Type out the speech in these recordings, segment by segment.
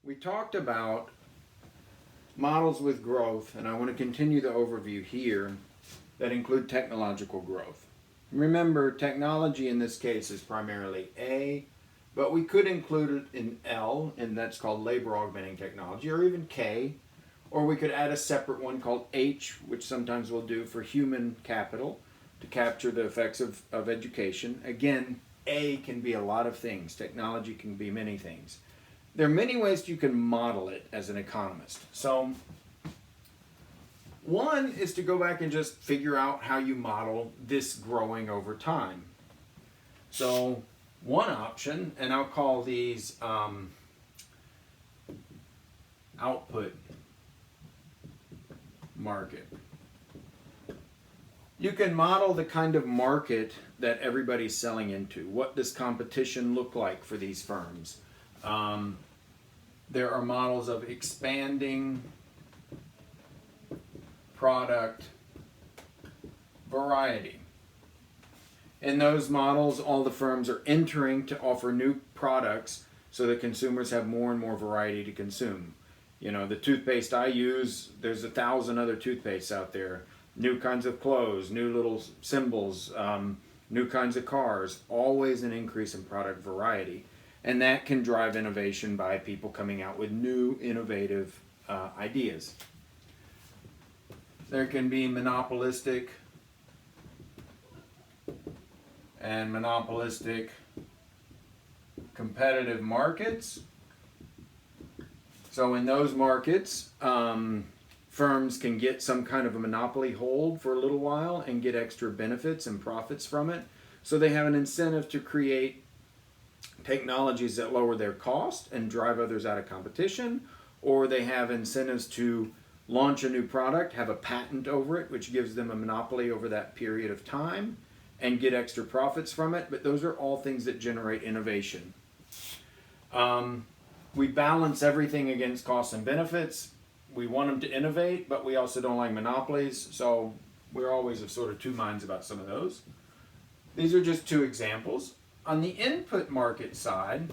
We talked about models with growth, and I want to continue the overview here that include technological growth. Remember, technology in this case is primarily A, but we could include it in L, and that's called labor augmenting technology, or even K, or we could add a separate one called H, which sometimes we'll do for human capital to capture the effects of education. Again, A can be a lot of things. Technology can be many things. There are many ways you can model it as an economist. So one is to go back and just figure out how you model this growing over time. So one option, and I'll call these output market. You can model the kind of market that everybody's selling into. What does competition look like for these firms? There are models of expanding product variety. In those models, all the firms are entering to offer new products so that consumers have more and more variety to consume. You know, the toothpaste I use, there's 1,000 other toothpastes out there. New kinds of clothes, new little symbols, new kinds of cars, always an increase in product variety. And that can drive innovation by people coming out with new, innovative ideas. There can be monopolistic and monopolistic competitive markets. So in those markets, firms can get some kind of a monopoly hold for a little while and get extra benefits and profits from it. So they have an incentive to create technologies that lower their cost and drive others out of competition, or they have incentives to launch a new product, have a patent over it, which gives them a monopoly over that period of time and get extra profits from it. But those are all things that generate innovation. We balance everything against costs and benefits. We want them to innovate, but we also don't like monopolies, so we're always of sort of two minds about some of those. These are just two examples. On the input market side,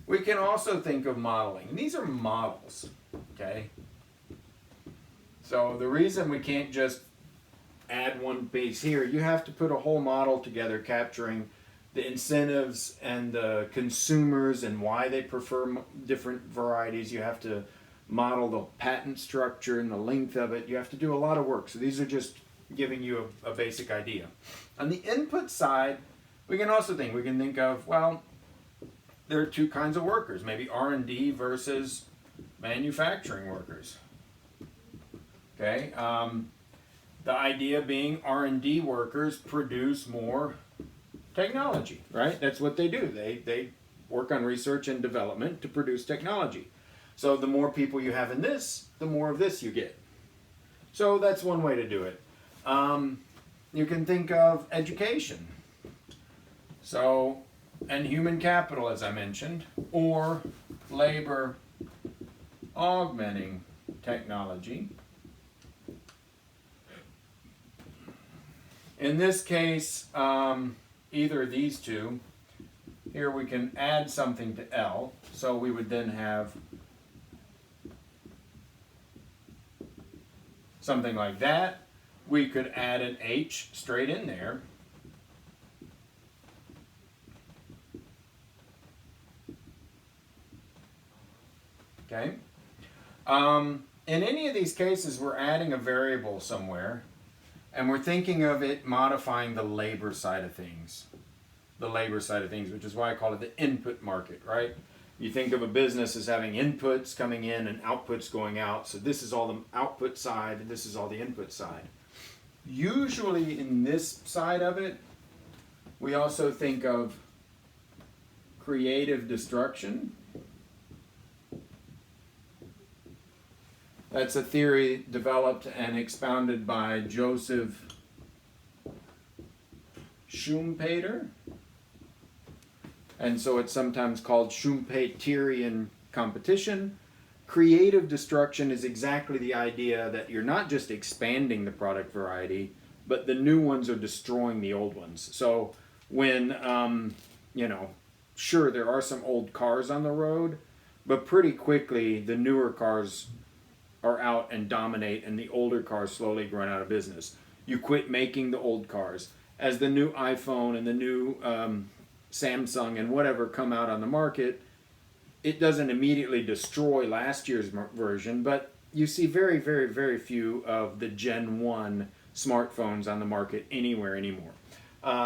we can also think of modeling. And these are models, okay? So the reason we can't just add one piece here, you have to put a whole model together capturing the incentives and the consumers and why they prefer different varieties. You have to model the patent structure and the length of it. You have to do a lot of work. So these are just giving you a basic idea. On the input side, we can think of, well, there are two kinds of workers, maybe R&D versus manufacturing workers. Okay, the idea being R&D workers produce more technology, right? That's what they do. They work on research and development to produce technology. So the more people you have in this, the more of this you get. So that's one way to do it. You can think of education. So, and human capital, as I mentioned, or labor augmenting technology. In this case, either of these two, here we can add something to L, so we would then have something like that. We could add an H straight in there. Okay. In any of these cases, we're adding a variable somewhere, and we're thinking of it modifying the labor side of things. The labor side of things, which is why I call it the input market, right? You think of a business as having inputs coming in and outputs going out. So this is all the output side, and this is all the input side. Usually in this side of it, we also think of creative destruction. That's a theory developed and expounded by Joseph Schumpeter. And so it's sometimes called Schumpeterian competition. Creative destruction is exactly the idea that you're not just expanding the product variety, but the new ones are destroying the old ones. So when, sure, there are some old cars on the road, but pretty quickly the newer cars are out and dominate, and the older cars slowly run out of business. You quit making the old cars. As the new iPhone and the new Samsung and whatever come out on the market, it doesn't immediately destroy last year's version, but you see very, very, very few of the Gen 1 smartphones on the market anywhere anymore.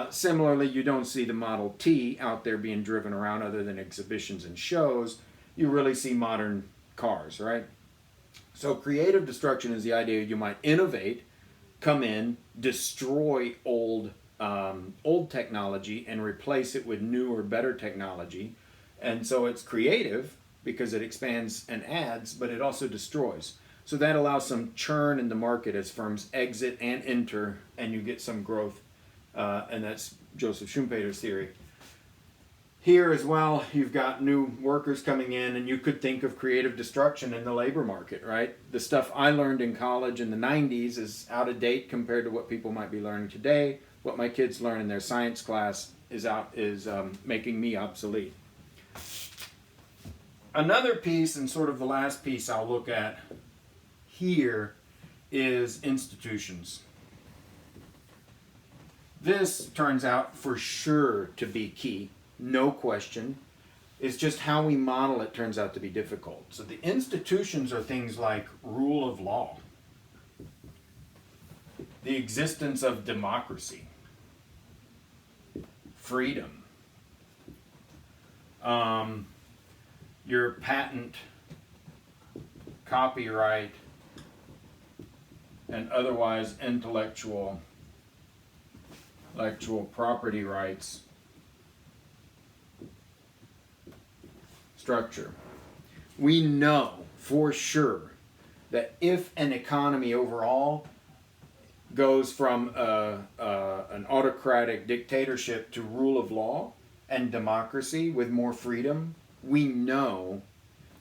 Similarly, you don't see the Model T out there being driven around other than exhibitions and shows. You really see modern cars, right? So creative destruction is the idea you might innovate, come in, destroy old technology and replace it with newer, better technology. And so it's creative because it expands and adds, but it also destroys. So that allows some churn in the market as firms exit and enter, and you get some growth. And that's Joseph Schumpeter's theory. Here as well, you've got new workers coming in, and you could think of creative destruction in the labor market, right? The stuff I learned in college in the 90s is out of date compared to what people might be learning today. What my kids learn in their science class is making me obsolete. Another piece, and sort of the last piece I'll look at here, is institutions. This turns out for sure to be key, no question. It's just how we model it turns out to be difficult. So the institutions are things like rule of law, the existence of democracy, freedom, your patent, copyright, and otherwise intellectual property rights structure. We know for sure that if an economy overall goes from an autocratic dictatorship to rule of law and democracy with more freedom, we know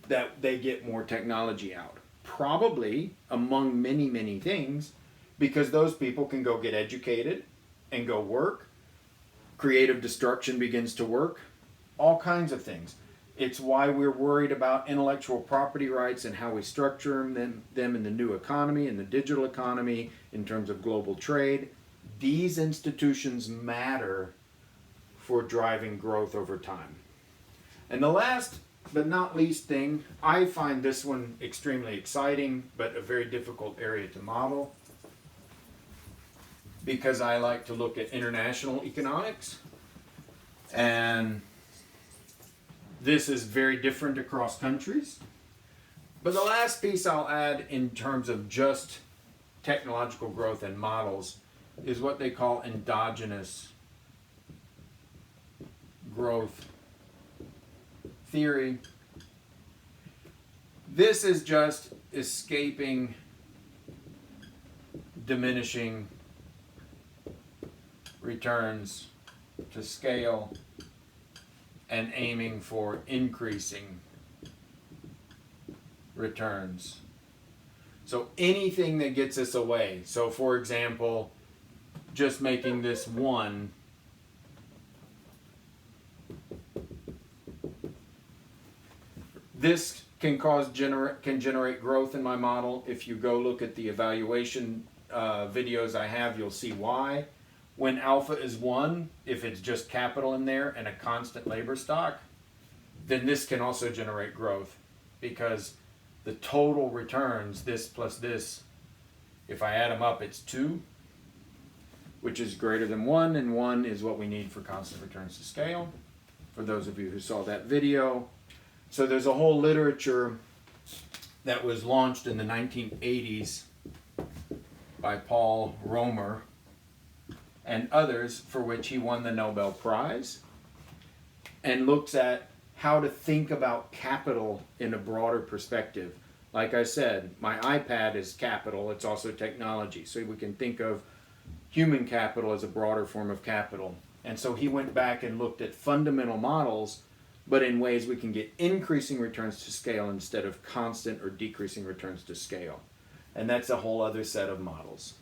that they get more technology out. Probably, among many, many things, because those people can go get educated and go work. Creative destruction begins to work. All kinds of things. It's why we're worried about intellectual property rights and how we structure them in the new economy, in the digital economy, in terms of global trade. These institutions matter for driving growth over time. And the last but not least thing, I find this one extremely exciting, but a very difficult area to model, because I like to look at international economics, and this is very different across countries. But the last piece I'll add in terms of just technological growth and models is what they call endogenous growth theory. This is just escaping diminishing returns to scale and aiming for increasing returns. So anything that gets us away. So for example, just making this one, this can generate growth in my model. If you go look at the evaluation videos I have, you'll see why. When alpha is 1, if it's just capital in there and a constant labor stock, then this can also generate growth, because the total returns, this plus this, if I add them up, it's 2, which is greater than 1, and 1 is what we need for constant returns to scale, for those of you who saw that video. So there's a whole literature that was launched in the 1980s by Paul Romer and others, for which he won the Nobel Prize, and looks at how to think about capital in a broader perspective. Like I said, my iPad is capital, it's also technology, so we can think of human capital as a broader form of capital. And so he went back and looked at fundamental models, but in ways we can get increasing returns to scale instead of constant or decreasing returns to scale. And that's a whole other set of models.